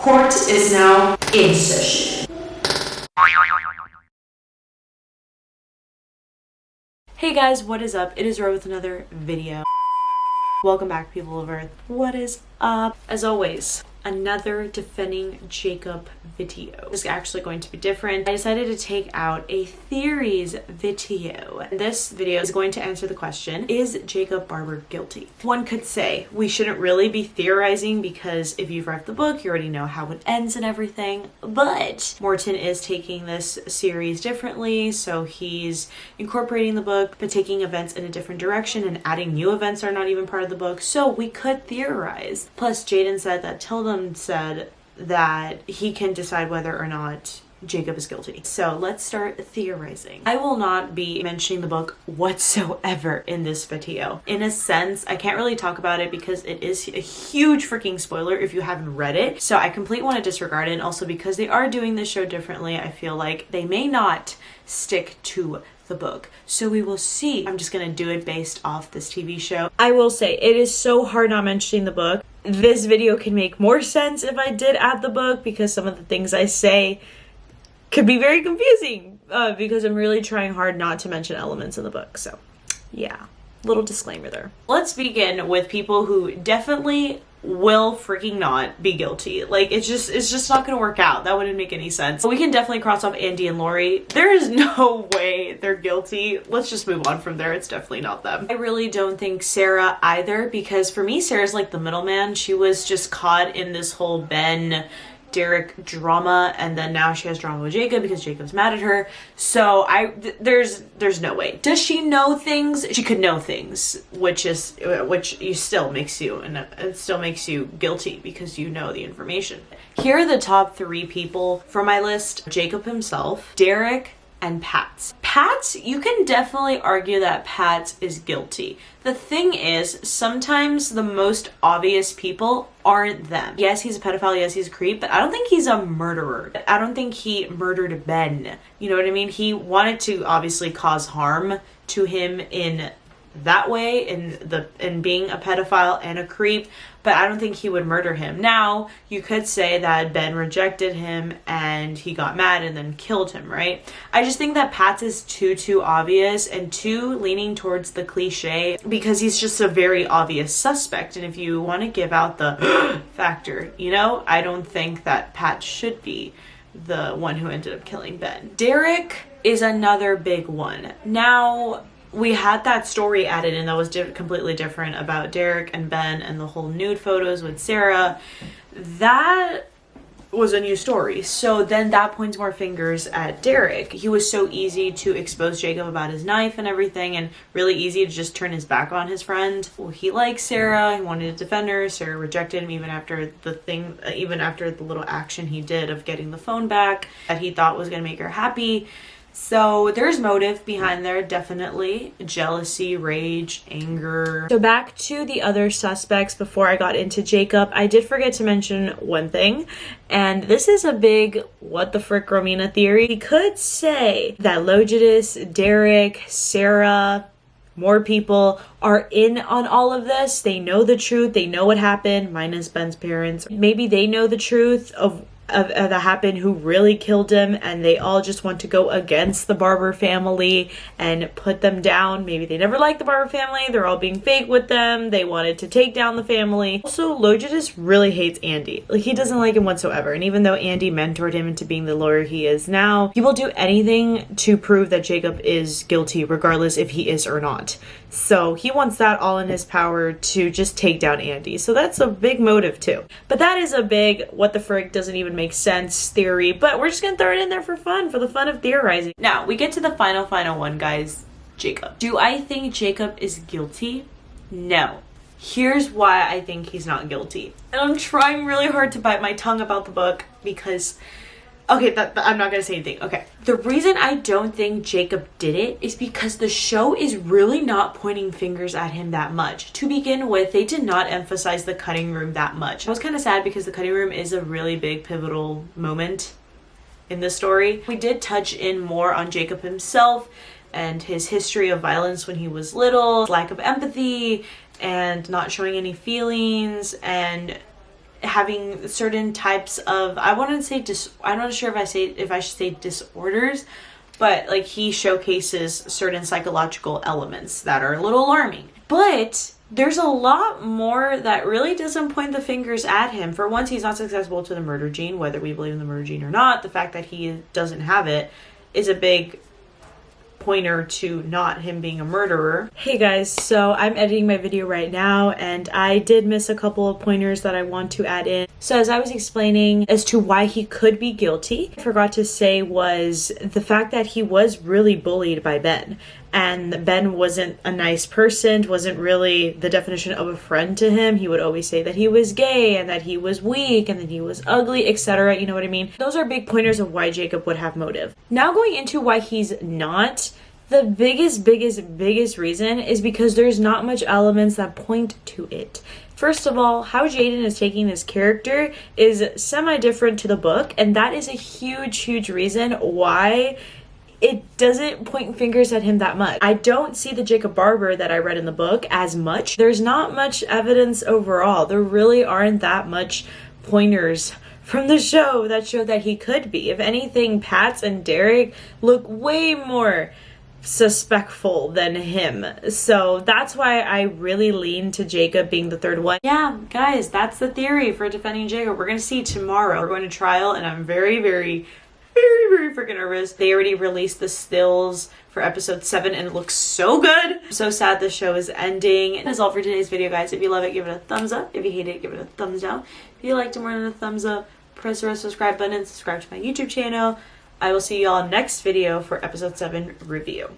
Court is now in session. Hey guys, what is up? It is Ro with another video. Welcome back, people of Earth. What is up? As always, another defending Jacob video. This is actually going to be different. I decided to take out a theories video. This video is going to answer the question, is Jacob Barber guilty? One could say we shouldn't really be theorizing because if you've read the book, you already know how it ends and everything. But Morton is taking this series differently, so he's incorporating the book, but taking events in a different direction and adding new events that are not even part of the book. So we could theorize. Plus, Jaden said that Tilda said that he can decide whether or not Jacob is guilty. So let's start theorizing. I will not be mentioning the book whatsoever in this video. In a sense, I can't really talk about it because it is a huge freaking spoiler if you haven't read it. So I completely want to disregard it. And also because they are doing this show differently, I feel like they may not stick to the book. So we will see. I'm just gonna do it based off this TV show. I will say it is so hard not mentioning the book. This video can make more sense if I did add the book because some of the things I say could be very confusing because I'm really trying hard not to mention elements in the book. So yeah, little disclaimer there. Let's begin with people who definitely will freaking not be guilty. Like it's just not gonna work out. That wouldn't make any sense. We can definitely cross off Andy and Lori. There is no way they're guilty. Let's just move on from there. It's definitely not them. I really don't think Sarah either, because for me Sarah's like the middleman. She was just caught in this whole Derek drama, and then now she has drama with Jacob because Jacob's mad at her. So there's no way. Does she know things? She could know things, which still makes you, and it still makes you guilty because you know the information. Here are the top 3 people for my list: Jacob himself, Derek, and Pat. Pat, you can definitely argue that Pat is guilty. The thing is, sometimes the most obvious people aren't them. Yes, he's a pedophile, yes, he's a creep, but I don't think he's a murderer. I don't think he murdered Ben. You know what I mean? He wanted to obviously cause harm to him in that way, in being a pedophile and a creep, but I don't think he would murder him. Now, you could say that Ben rejected him and he got mad and then killed him, right? I just think that Pat's is too obvious and too leaning towards the cliche because he's just a very obvious suspect. And if you want to give out the factor, you know, I don't think that Pat should be the one who ended up killing Ben. Derek is another big one. Now, we had that story added in that was completely different about Derek and Ben and the whole nude photos with Sarah. That was a new story. So then that points more fingers at Derek. He was so easy to expose Jacob about his knife and everything, and really easy to just turn his back on his friend. Well, he liked Sarah. He wanted to defend her. Sarah rejected him even after the little action he did of getting the phone back that he thought was going to make her happy. So there's motive behind there, definitely. Jealousy, rage, anger. So back to the other suspects before I got into Jacob, I did forget to mention one thing, and this is a big what the frick Romina theory. We could say that Logidus, Derek, Sarah, more people are in on all of this. They know the truth. They know what happened, minus Ben's parents. Maybe they know the truth of that happened, who really killed him, and they all just want to go against the Barber family and put them down. Maybe they never liked the Barber family. They're all being fake with them. They wanted to take down the family. Also, Logidus really hates Andy. Like, he doesn't like him whatsoever. And even though Andy mentored him into being the lawyer he is now, he will do anything to prove that Jacob is guilty, regardless if he is or not. So he wants that all in his power to just take down Andy. So that's a big motive too. But that is a big what the frig doesn't even make sense theory. But we're just gonna throw it in there for fun, for the fun of theorizing. Now we get to the final one, guys. Jacob. Do I think Jacob is guilty? No. Here's why I think he's not guilty. And I'm trying really hard to bite my tongue about the book because okay, I'm not gonna say anything. Okay. The reason I don't think Jacob did it is because the show is really not pointing fingers at him that much. To begin with, they did not emphasize the cutting room that much. I was kind of sad because the cutting room is a really big pivotal moment in the story. We did touch in more on Jacob himself and his history of violence when he was little, lack of empathy, and not showing any feelings, and having certain types of, I want to say I'm not sure if I should say disorders, but like he showcases certain psychological elements that are a little alarming. But there's a lot more that really doesn't point the fingers at him. For once, he's not susceptible to the murder gene, whether we believe in the murder gene or not. The fact that he doesn't have it is a big pointer to not him being a murderer. Hey guys, so I'm editing my video right now and I did miss a couple of pointers that I want to add in. So as I was explaining as to why he could be guilty, I forgot to say was the fact that he was really bullied by Ben. And Ben wasn't a nice person, wasn't really the definition of a friend to him. He would always say that he was gay and that he was weak and that he was ugly, etc. You know what I mean? Those are big pointers of why Jacob would have motive. Now going into why he's not, the biggest reason is because there's not much elements that point to it. First of all, how Jaden is taking this character is semi-different to the book, and that is a huge reason why it doesn't point fingers at him that much. I don't see the Jacob Barber that I read in the book as much. There's not much evidence overall. There really aren't that much pointers from the show that show that he could be. If anything, Pats and Derek look way more suspectful than him. So that's why I really lean to Jacob being the third one. Yeah, guys, that's the theory for defending Jacob. We're going to see tomorrow. We're going to trial and I'm very freaking nervous. They already released the stills for episode 7 and it looks so good. I'm so sad the show is ending. That's all for today's video, guys. If you love it, give it a thumbs up. If you hate it, give it a thumbs down. If you liked it more than a thumbs up, press the red subscribe button and subscribe to my YouTube channel. I will see y'all next video for episode 7 review.